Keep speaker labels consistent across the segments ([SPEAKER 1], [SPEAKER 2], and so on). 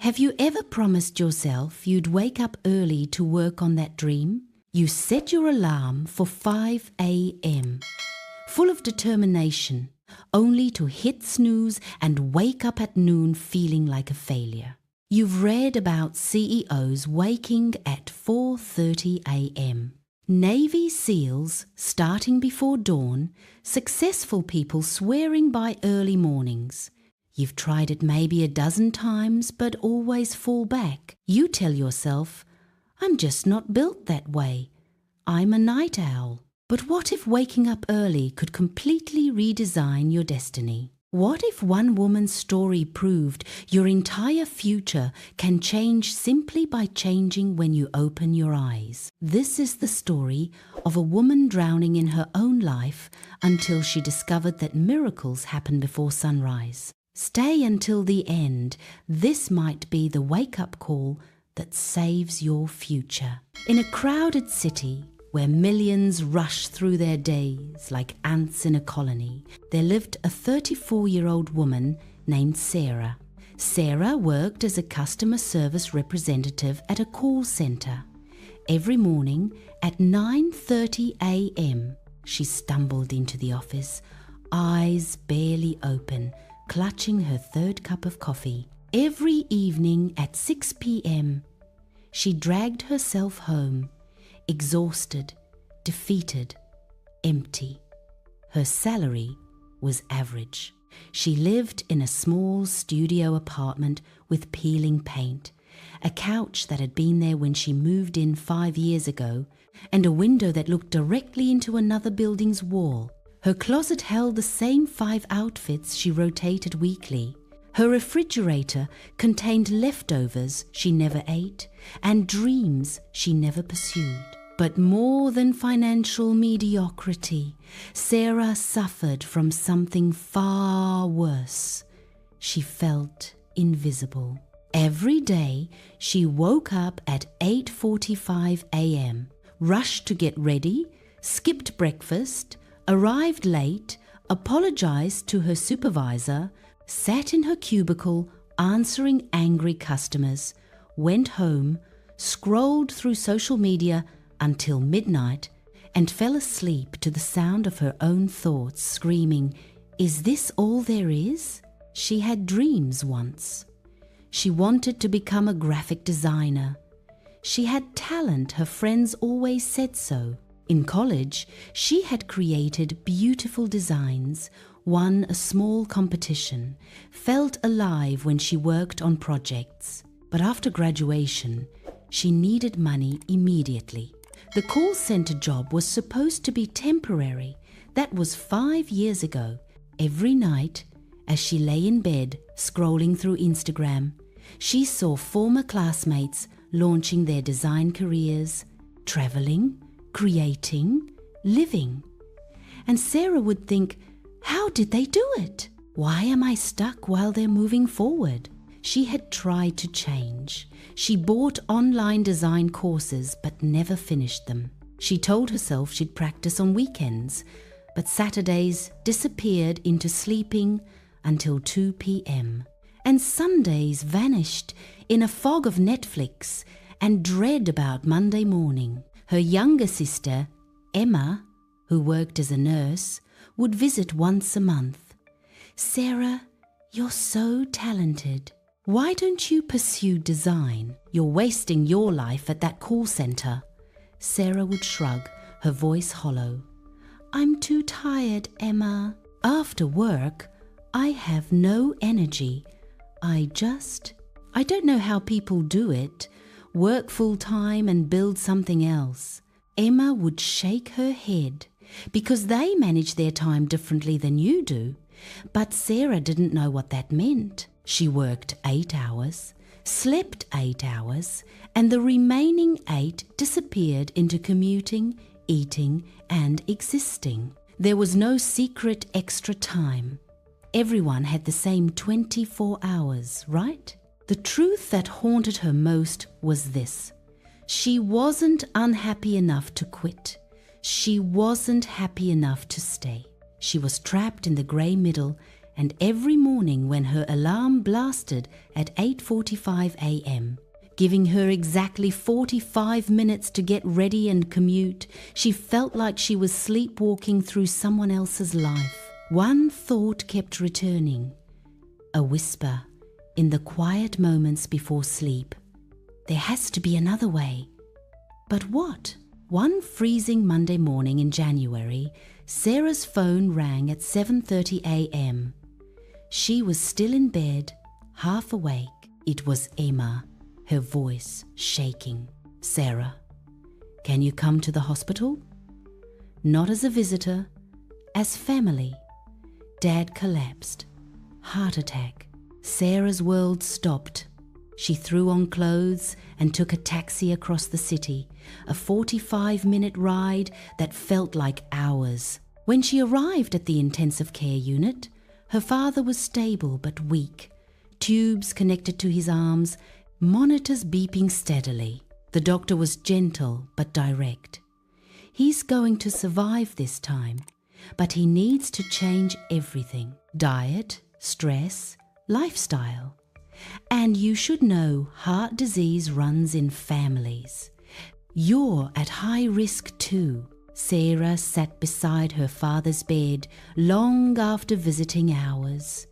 [SPEAKER 1] Have you ever promised yourself you'd wake up early to work on that dream? You set your alarm for 5 a.m., full of determination, only to hit snooze and wake up at noon feeling like a failure. You've read about CEOs waking at 4:30 a.m., Navy SEALs starting before dawn, successful people swearing by early mornings. You've tried it maybe a dozen times but always fall back. You tell yourself, I'm just not built that way. I'm a night owl. But what if waking up early could completely redesign your destiny? What if one woman's story proved your entire future can change simply by changing when you open your eyes? This is the story of a woman drowning in her own life until she discovered that miracles happen before sunrise. Stay until the end. This might be the wake-up call that saves your future. In a crowded city, where millions rush through their days like ants in a colony, there lived a 34-year-old woman named Sarah. Sarah worked as a customer service representative at a call center. Every morning at 9:30 a.m., she stumbled into the office, eyes barely open, clutching her third cup of coffee. Every evening at 6 p.m., she dragged herself home, exhausted, defeated, empty. Her salary was average. She lived in a small studio apartment with peeling paint, a couch that had been there when she moved in 5 years ago, and a window that looked directly into another building's wall. Her closet held the same 5 outfits she rotated weekly. Her refrigerator contained leftovers she never ate and dreams she never pursued. But more than financial mediocrity, Sarah suffered from something far worse. She felt invisible. Every day, she woke up at 8:45 a.m., rushed to get ready, skipped breakfast, arrived late, apologized to her supervisor, sat in her cubicle answering angry customers, went home, scrolled through social media until midnight, and fell asleep to the sound of her own thoughts screaming, "Is this all there is?" She had dreams once. She wanted to become a graphic designer. She had talent, her friends always said so. In college, she had created beautiful designs, won a small competition, felt alive when she worked on projects. But after graduation, she needed money immediately. The call center job was supposed to be temporary. That was 5 years ago. Every night, as she lay in bed scrolling through Instagram, she saw former classmates launching their design careers, traveling, creating, living. And Sarah would think, how did they do it? Why am I stuck while they're moving forward? She had tried to change. She bought online design courses but never finished them. She told herself she'd practice on weekends, but Saturdays disappeared into sleeping until 2 p.m. And Sundays vanished in a fog of Netflix and dread about Monday morning. Her younger sister, Emma, who worked as a nurse, would visit once a month. "Sarah, you're so talented. Why don't you pursue design? You're wasting your life at that call center." Sarah would shrug, her voice hollow. "I'm too tired, Emma. After work, I have no energy. I don't know how people do it. Work full-time and build something else." Emma would shake her head, because they manage their time differently than you do. But Sarah didn't know what that meant. She worked 8 hours, slept 8 hours, and the remaining 8 disappeared into commuting, eating, and existing. There was no secret extra time. Everyone had the same 24 hours, right? The truth that haunted her most was this: she wasn't unhappy enough to quit. She wasn't happy enough to stay. She was trapped in the grey middle and every morning when her alarm blasted at 8:45 a.m., giving her exactly 45 minutes to get ready and commute, she felt like she was sleepwalking through someone else's life. One thought kept returning, a whisper in the quiet moments before sleep. There has to be another way. But what? One freezing Monday morning in January, Sarah's phone rang at 7:30 a.m. She was still in bed, half awake. It was Emma, her voice shaking. "Sarah, can you come to the hospital?" Not as a visitor, as family. Dad collapsed. Heart attack. Sarah's world stopped. She threw on clothes and took a taxi across the city, a 45-minute ride that felt like hours. When she arrived at the intensive care unit, her father was stable but weak, tubes connected to his arms, monitors beeping steadily. The doctor was gentle but direct. "He's going to survive this time, but he needs to change everything: diet, stress, lifestyle. And you should know heart disease runs in families. You're at high risk too." Sarah sat beside her father's bed long after visiting hours.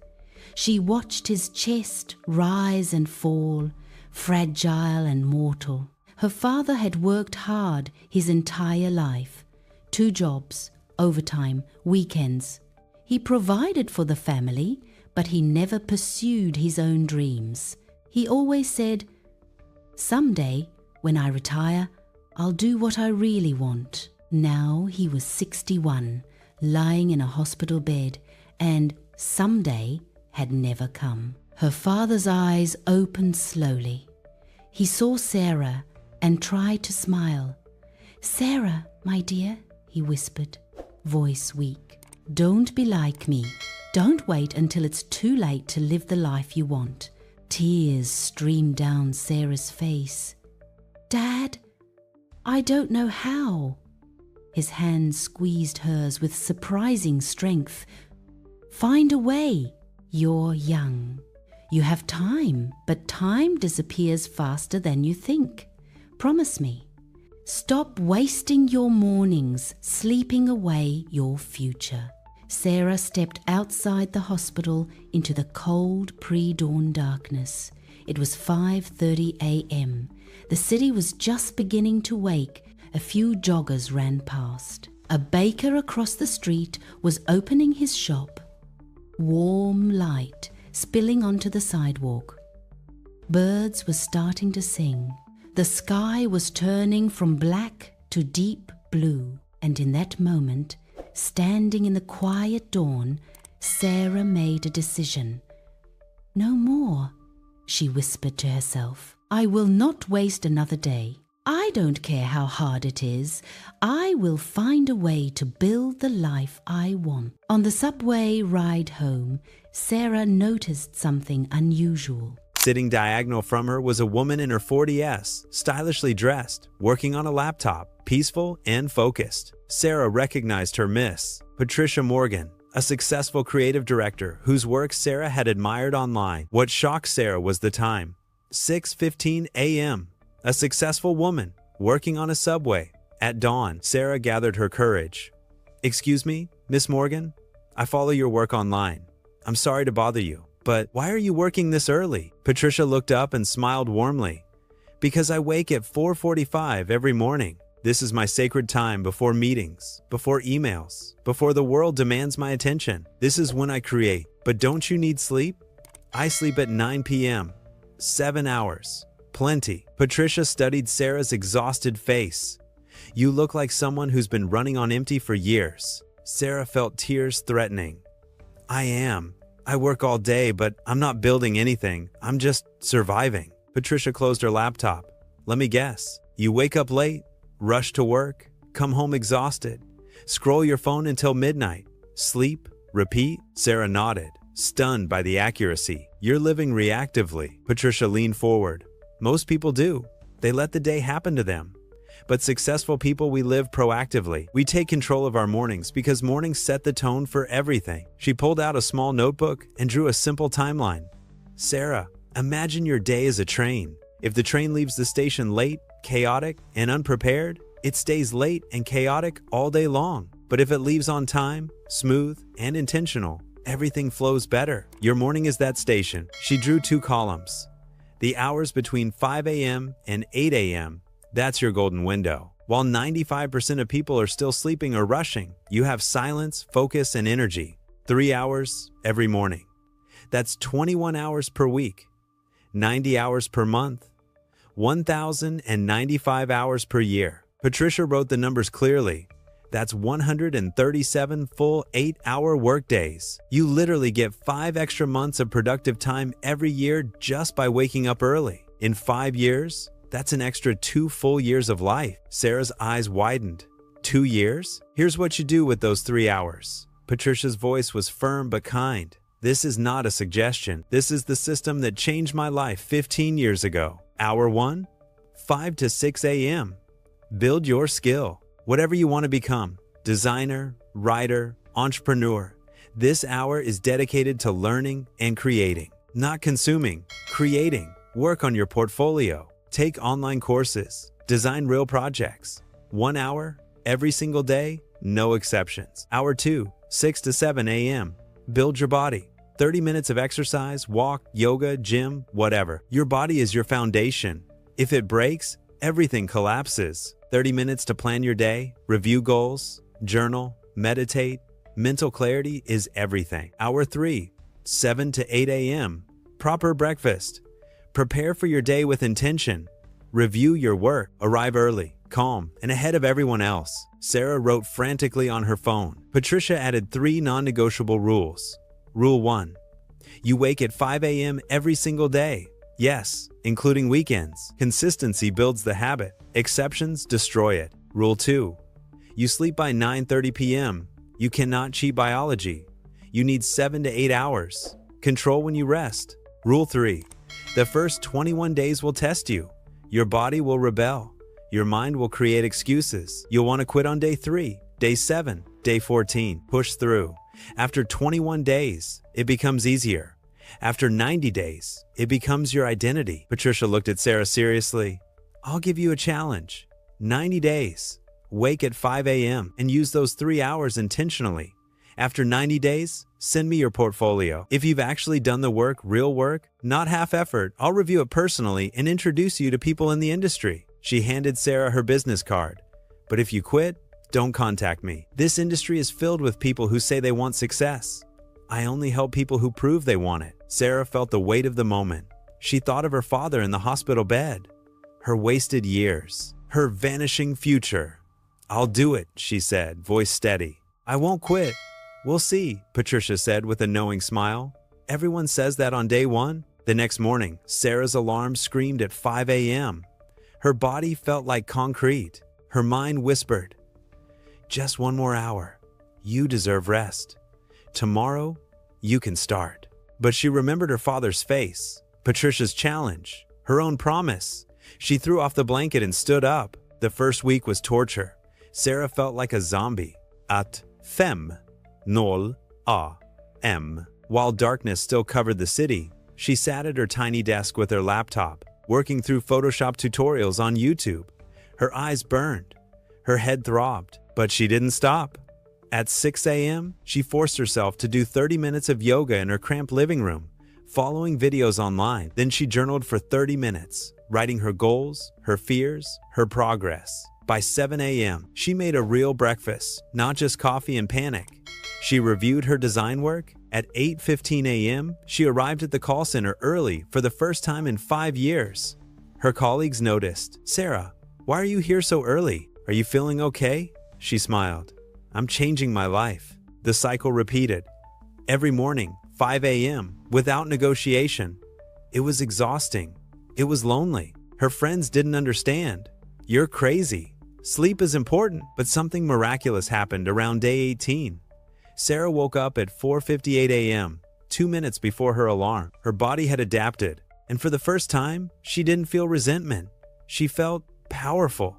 [SPEAKER 1] She watched his chest rise and fall, fragile and mortal. Her father had worked hard his entire life. 2 jobs, overtime, weekends. He provided for the family, but he never pursued his own dreams. He always said, "Someday, when I retire, I'll do what I really want." Now he was 61, lying in a hospital bed, and someday had never come. Her father's eyes opened slowly. He saw Sarah and tried to smile. "Sarah, my dear," he whispered, voice weak. "Don't be like me. Don't wait until it's too late to live the life you want." Tears streamed down Sarah's face. "Dad, I don't know how." His hand squeezed hers with surprising strength. "Find a way. You're young. You have time, but time disappears faster than you think. Promise me. Stop wasting your mornings sleeping away your future." Sarah stepped outside the hospital into the cold pre-dawn darkness. It was 5:30 a.m. The city was just beginning to wake. A few joggers ran past. A baker across the street was opening his shop. Warm light spilling onto the sidewalk. Birds were starting to sing. The sky was turning from black to deep blue, and in that moment, standing in the quiet dawn, Sarah made a decision. "No more," she whispered to herself. "I will not waste another day. I don't care how hard it is. I will find a way to build the life I want." On the subway ride home, Sarah noticed something unusual.
[SPEAKER 2] Sitting diagonal from her was a woman in her 40s, stylishly dressed, working on a laptop, peaceful and focused. Sarah recognized her Miss Patricia Morgan, a successful creative director whose work Sarah had admired online. What shocked Sarah was the time: 6:15 a.m. A successful woman working on a subway. At dawn, Sarah gathered her courage. "Excuse me, Miss Morgan? I follow your work online. I'm sorry to bother you, but why are you working this early?" Patricia looked up and smiled warmly. "Because I wake at 4:45 every morning. This is my sacred time before meetings, before emails, before the world demands my attention. This is when I create. But don't you need sleep? I sleep at 9 p.m. 7 hours. Plenty." Patricia studied Sarah's exhausted face. "You look like someone who's been running on empty for years." Sarah felt tears threatening. "I am. I work all day, but I'm not building anything. I'm just surviving." Patricia closed her laptop. "Let me guess. You wake up late, rush to work, come home exhausted, scroll your phone until midnight, sleep, repeat?" Sarah nodded, stunned by the accuracy. "You're living reactively." Patricia leaned forward. "Most people do. They let the day happen to them. But successful people, we live proactively. We take control of our mornings because mornings set the tone for everything. She pulled out a small notebook and drew a simple timeline. Sarah, imagine your day as a train. If the train leaves the station late, chaotic, and unprepared, it stays late and chaotic all day long. But if it leaves on time, smooth, and intentional, everything flows better. Your morning is that station. She drew 2 columns. The hours between 5 a.m. and 8 a.m., that's your golden window. While 95% of people are still sleeping or rushing, you have silence, focus, and energy. 3 hours every morning. That's 21 hours per week, 90 hours per month, 1,095 hours per year. Patricia wrote the numbers clearly. That's 137 full 8-hour workdays. You literally get 5 extra months of productive time every year just by waking up early. In 5 years, that's an extra 2 full years of life. Sarah's eyes widened. 2 years? Here's what you do with those 3 hours. Patricia's voice was firm but kind. This is not a suggestion. This is the system that changed my life 15 years ago. Hour 1, 5 to 6 a.m. Build your skill. Whatever you want to become, designer, writer, entrepreneur, this hour is dedicated to learning and creating. Not consuming, creating. Work on your portfolio. Take online courses. Design real projects. 1 hour, every single day, no exceptions. Hour 2, 6 to 7 a.m. Build your body. 30 minutes of exercise, walk, yoga, gym, whatever. Your body is your foundation. If it breaks, everything collapses. 30 minutes to plan your day, review goals, journal, meditate. Mental clarity is everything. Hour 3, 7 to 8 a.m. Proper breakfast. Prepare for your day with intention. Review your work. Arrive early, calm, and ahead of everyone else. Sarah wrote frantically on her phone. Patricia added 3 non-negotiable rules. Rule 1. You wake at 5 a.m. every single day. Yes, including weekends. Consistency builds the habit. Exceptions destroy it. Rule 2. You sleep by 9:30 p.m. You cannot cheat biology. You need 7 to 8 hours. Control when you rest. Rule 3. The first 21 days will test you. Your body will rebel. Your mind will create excuses. You'll want to quit on day 3, day 7, day 14. Push through. After 21 days, it becomes easier. After 90 days, it becomes your identity. Patricia looked at Sarah seriously. I'll give you a challenge. 90 days. Wake at 5 a.m. and use those 3 hours intentionally. After 90 days, send me your portfolio. If you've actually done the work, real work, not half effort, I'll review it personally and introduce you to people in the industry. She handed Sarah her business card. But if you quit, don't contact me. This industry is filled with people who say they want success. I only help people who prove they want it. Sarah felt the weight of the moment. She thought of her father in the hospital bed. Her wasted years. Her vanishing future. I'll do it, she said, voice steady. I won't quit. We'll see, Patricia said with a knowing smile. Everyone says that on day 1. The next morning, Sarah's alarm screamed at 5 a.m. Her body felt like concrete. Her mind whispered, just 1 more hour. You deserve rest. Tomorrow, you can start. But she remembered her father's face, Patricia's challenge, her own promise. She threw off the blanket and stood up. The first week was torture. Sarah felt like a zombie. At 5:00 a.m. While darkness still covered the city, she sat at her tiny desk with her laptop, working through Photoshop tutorials on YouTube. Her eyes burned. Her head throbbed. But she didn't stop. At 6 a.m., she forced herself to do 30 minutes of yoga in her cramped living room, following videos online. Then she journaled for 30 minutes, writing her goals, her fears, her progress. By 7 a.m., she made a real breakfast, not just coffee and panic. She reviewed her design work. At 8:15 a.m., she arrived at the call center early for the first time in 5 years. Her colleagues noticed. Sarah, why are you here so early? Are you feeling okay? She smiled. I'm changing my life. The cycle repeated. Every morning, 5 a.m., without negotiation. It was exhausting. It was lonely. Her friends didn't understand. You're crazy. Sleep is important, but something miraculous happened around day 18. Sarah woke up at 4:58 a.m., 2 minutes before her alarm. Her body had adapted, and for the first time, she didn't feel resentment. She felt powerful.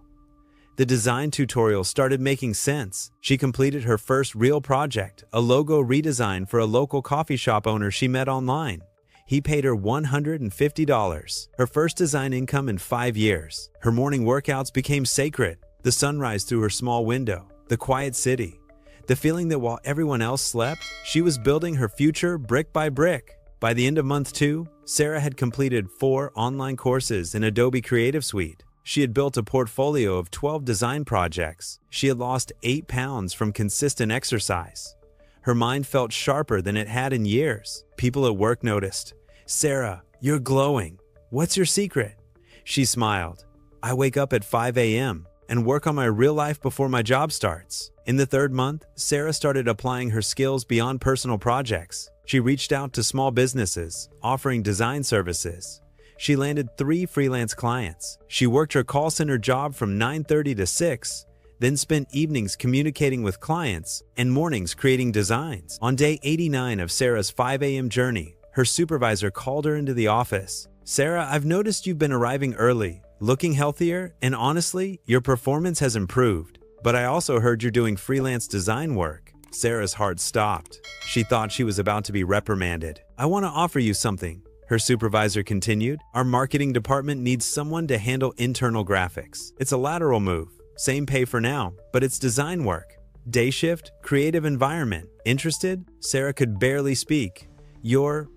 [SPEAKER 2] The design tutorial started making sense. She completed her first real project, a logo redesign for a local coffee shop owner she met online. He paid her $150, her first design income in 5 years. Her morning workouts became sacred. The sunrise through her small window, the quiet city, the feeling that while everyone else slept, she was building her future brick by brick. By the end of month 2, Sarah had completed 4 online courses in Adobe Creative Suite. She had built a portfolio of 12 design projects. She had lost 8 pounds from consistent exercise. Her mind felt sharper than it had in years. People at work noticed. "Sarah, you're glowing. What's your secret?" She smiled. "I wake up at 5 a.m. and work on my real life before my job starts." In the 3rd month, Sarah started applying her skills beyond personal projects. She reached out to small businesses, offering design services. She landed 3 freelance clients. She worked her call center job from 9:30 to 6, then spent evenings communicating with clients and mornings creating designs. On day 89 of Sarah's 5 a.m. journey, her supervisor called her into the office. "Sarah, I've noticed you've been arriving early, looking healthier, and honestly, your performance has improved. But I also heard you're doing freelance design work." Sarah's heart stopped. She thought she was about to be reprimanded. "I want to offer you something," her supervisor continued. "Our marketing department needs someone to handle internal graphics. It's a lateral move. Same pay for now, but it's design work. Day shift, creative environment. Interested?" Sarah could barely speak. "You're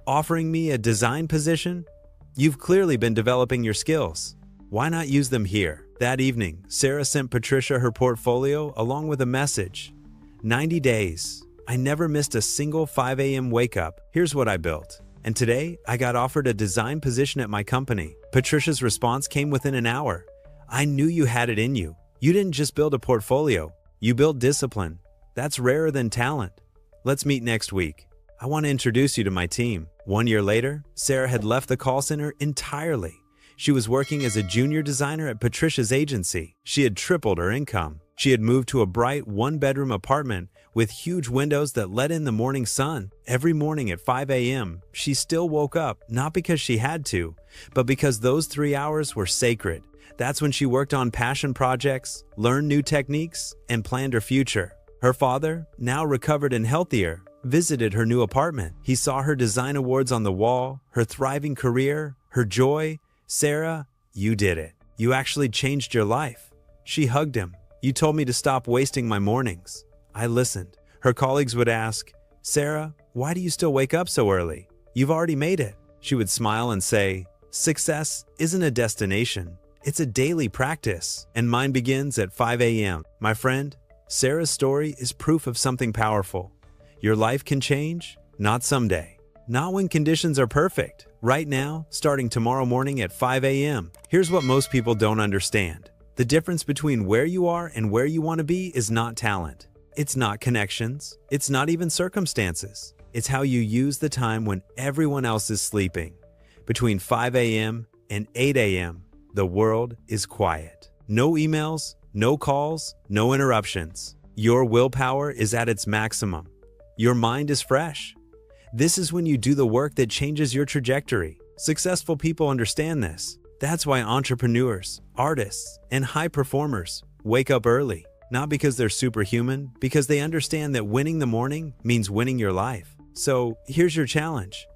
[SPEAKER 2] offering me a design position? You've clearly been developing your skills. Why not use them here?" That evening, Sarah sent Patricia her portfolio along with a message. 90 days. I never missed a single 5 a.m. wake up. Here's what I built. And today, I got offered a design position at my company. Patricia's response came within an hour. "I knew you had it in you. You didn't just build a portfolio. You built discipline. That's rarer than talent. Let's meet next week. I want to introduce you to my team." 1 year later, Sarah had left the call center entirely. She was working as a junior designer at Patricia's agency. She had tripled her income. She had moved to a bright 1-bedroom apartment with huge windows that let in the morning sun. Every morning at 5 a.m., she still woke up, not because she had to, but because those 3 hours were sacred. That's when she worked on passion projects, learned new techniques, and planned her future. Her father, now recovered and healthier, visited her new apartment. He saw her design awards on the wall, her thriving career, her joy. "Sarah, you did it. You actually changed your life." She hugged him. "You told me to stop wasting my mornings." I listened. Her colleagues would ask, "Sarah, why do you still wake up so early? You've already made it." She would smile and say, "Success isn't a destination. It's a daily practice, and mine begins at 5 a.m. My friend, Sarah's story is proof of something powerful. Your life can change, not someday. Not when conditions are perfect. Right now, starting tomorrow morning at 5 a.m. Here's what most people don't understand. The difference between where you are and where you want to be is not talent. It's not connections. It's not even circumstances. It's how you use the time when everyone else is sleeping. Between 5 a.m. and 8 a.m., the world is quiet. No emails, no calls, no interruptions. Your willpower is at its maximum. Your mind is fresh. This is when you do the work that changes your trajectory. Successful people understand this. That's why entrepreneurs, artists, and high performers wake up early. Not because they're superhuman, because they understand that winning the morning means winning your life. So here's your challenge.